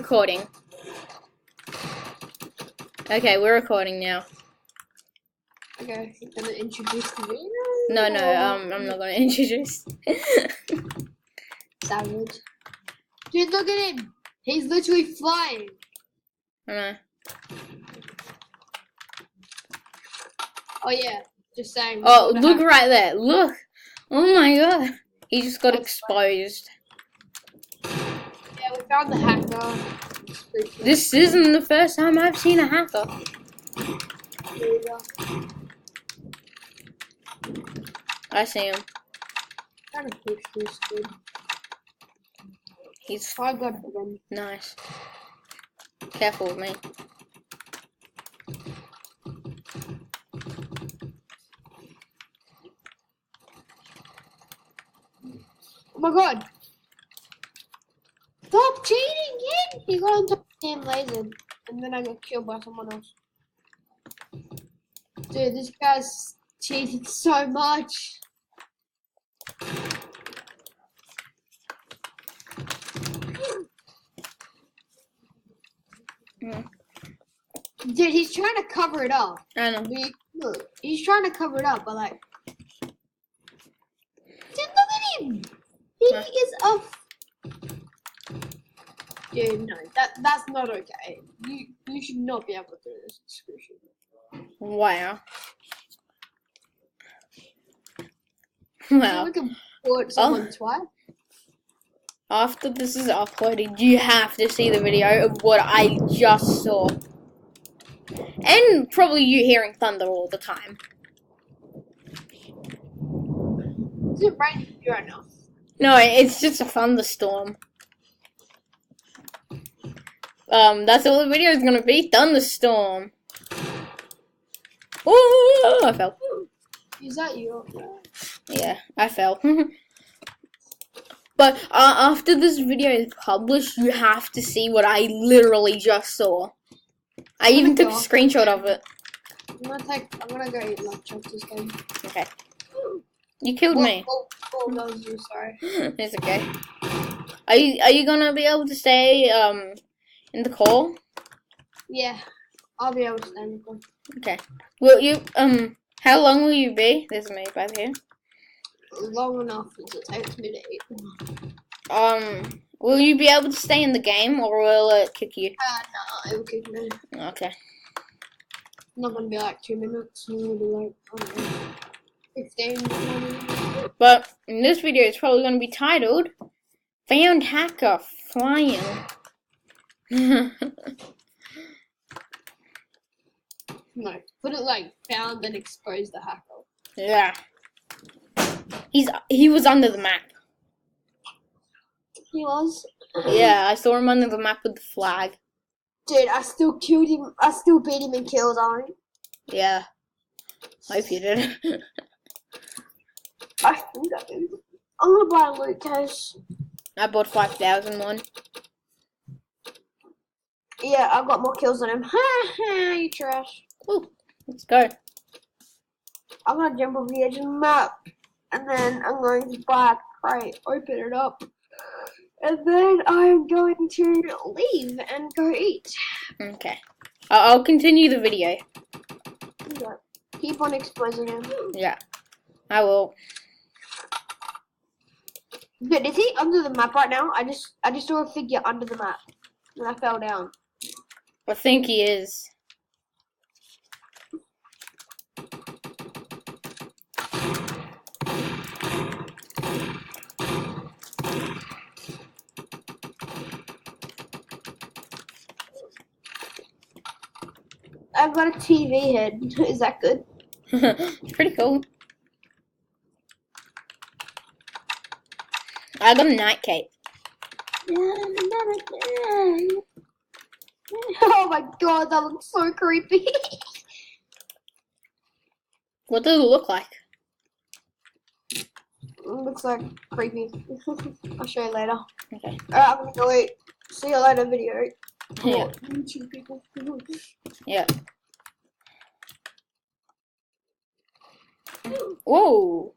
recording. Okay, we're recording now. Okay, you're gonna introduce the video? No, I'm not gonna introduce. Savage. Dude, look at him! He's literally flying! I know. Oh yeah, just saying. Oh, look right there. Look. Oh my god. He just got exposed. Yeah, we found the hacker. This isn't the first time I've seen a hacker. I see him. Trying to push this dude. He's I got him. nice. Careful with me. Oh my god! Stop cheating, kid! He got on top of the damn laser, and then I got killed by someone else. Dude, this guy's cheated so much. Dude, he's trying to cover it up. I know. Look, he's trying to cover it up, but like, dude, look at him. He is a. Dude, no, that's not okay. You should not be able to do this. Wow. So Wow. we can put someone twice. After this is uploaded, you have to see the video of what I just saw. And probably you hearing thunder all the time. Is it raining right now? No, it's just a thunderstorm. That's all the video is gonna be. Thunderstorm. Oh, I fell. Is that you? Yeah, I fell. But after this video is published, you have to see what I literally just saw. I even took a screenshot of it. I'm gonna go eat lunch after this game. Okay. You killed me. Oh, that was you, sorry. It's okay. Are you gonna be able to stay in the call? Yeah, I'll be able to stand the Okay. Will you how long will you be? There's me back here. long enough as it takes me to eat. Will you be able to stay in the game or will it kick you? No, it will kick me. Okay. Not gonna be like 2 minutes. It's gonna be like, I don't know, 15 minutes. But in this video, it's probably going to be titled "Found Hacker Flying." No, put it like found and exposed the hacker. Yeah. He was under the map. He was? Yeah, I saw him under the map with the flag. Dude, I still killed him. I still beat him in kills, aren't I? Yeah. Hope you did. I think I did. I'm gonna buy a loot case. I bought 5,001. Yeah, I've got more kills than him. Ha ha, you trash. Ooh, let's go. I'm gonna jump over the edge of the map. And then I'm going to buy a crate, open it up. And then I'm going to leave and go eat. Okay. I'll continue the video. Yeah. Keep on exposing him. Yeah, I will. Dude, is he under the map right now? I just saw a figure under the map. And I fell down. I think he is. I've got a TV head. Is that good? It's pretty cool. I got a night cape. Oh my god, that looks so creepy. What does it look like? It looks like creepy. I'll show you later. Okay. Alright, I'm gonna go eat. See you later video. Yeah. YouTube people. Yeah. Whoa.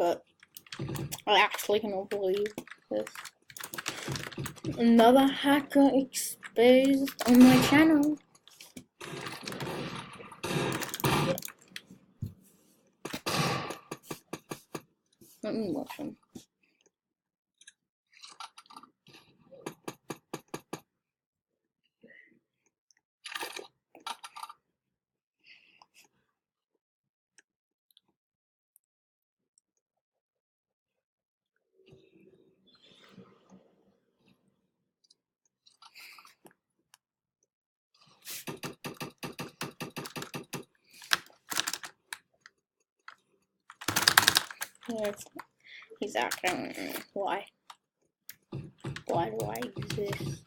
but I actually cannot believe this. Another hacker exposed on my channel. Let me watch him. Yes, he's acting. Why? Why do I exist?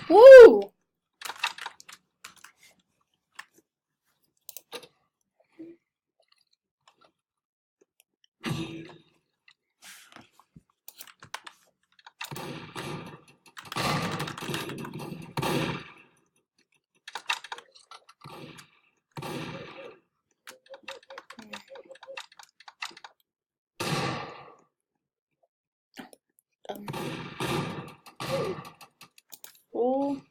Woo! Oh.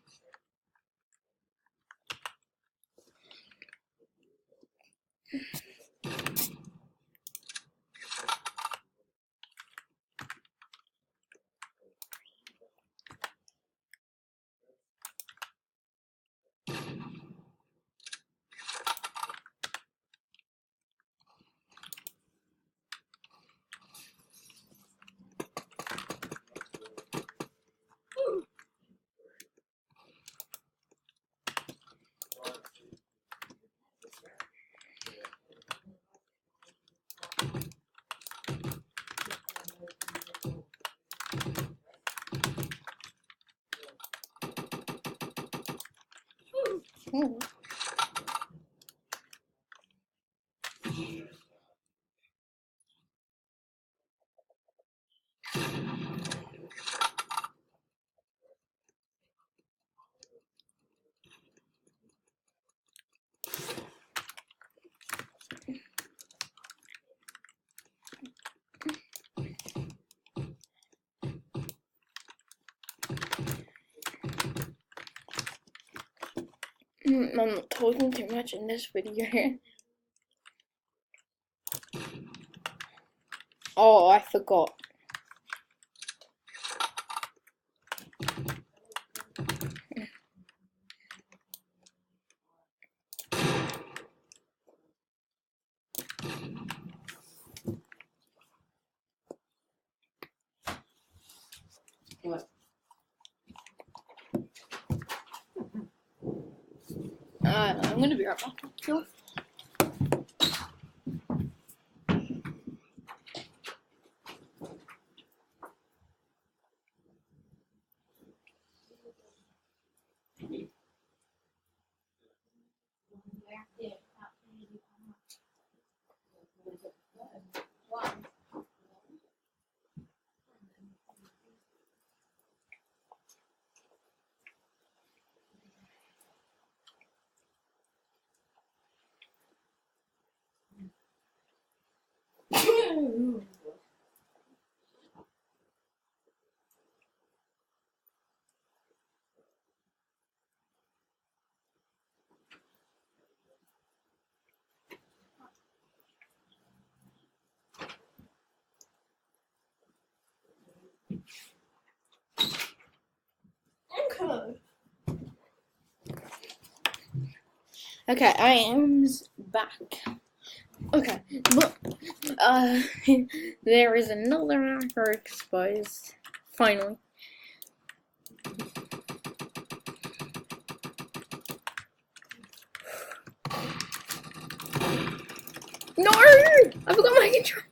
Oh. I'm not talking too much in this video. Oh, I forgot. What? I'm gonna be right back. Sure. Okay. Okay, I am back. Okay, but there is another hacker exposed. Finally. No! I forgot my control.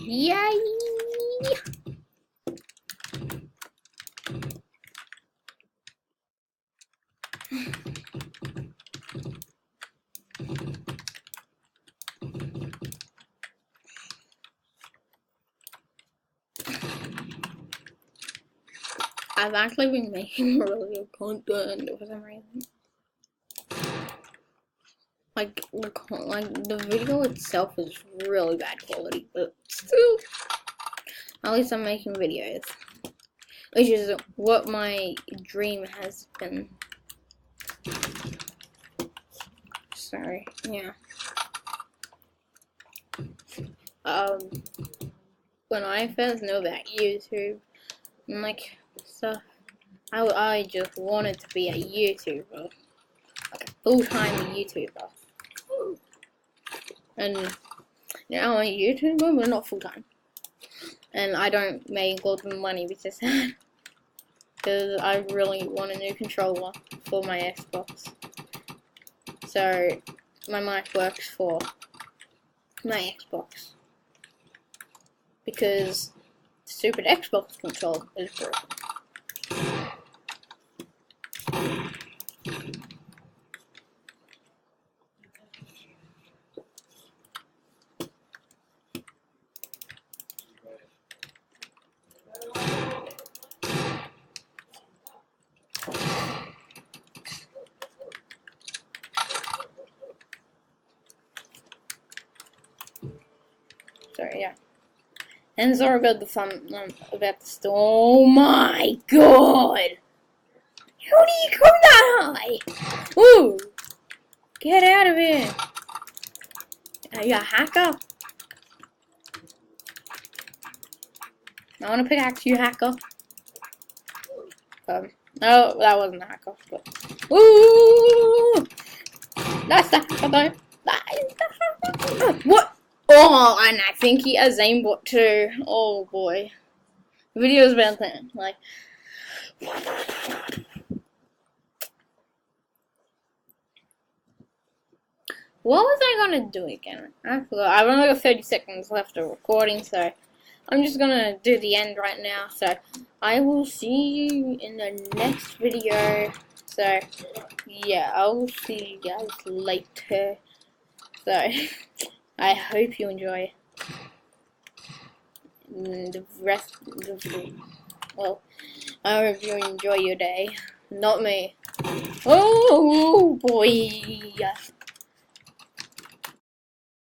Yay! I've actually been making really good content for some reason. Like the video itself is really bad quality, but still, at least I'm making videos, which is what my dream has been. Sorry, yeah. When I first knew about YouTube and like stuff, I just wanted to be a YouTuber, like a full-time YouTuber. And now I'm a YouTuber, but not full-time. And I don't make lots of money because I really want a new controller for my Xbox. So my mic works for my Xbox because the stupid Xbox controller is broken. Sorry, yeah. And sorry about the about the storm. Oh my god! How do you come that high? Ooh! Get out of here! Are you a hacker? I want to pickaxe you, hacker. No, that wasn't a hacker. But ooh! That's the hacker though. That is the hacker. What? Oh, and I think he has aimbot too. Oh boy. The video's about that. Like, what was I gonna do again? I forgot. I've only got 30 seconds left of recording, so I'm just gonna do the end right now. So I will see you in the next video. So yeah, I will see you guys later. So I hope you enjoy the rest of the, well, I hope you enjoy your day. Not me. Oh boy.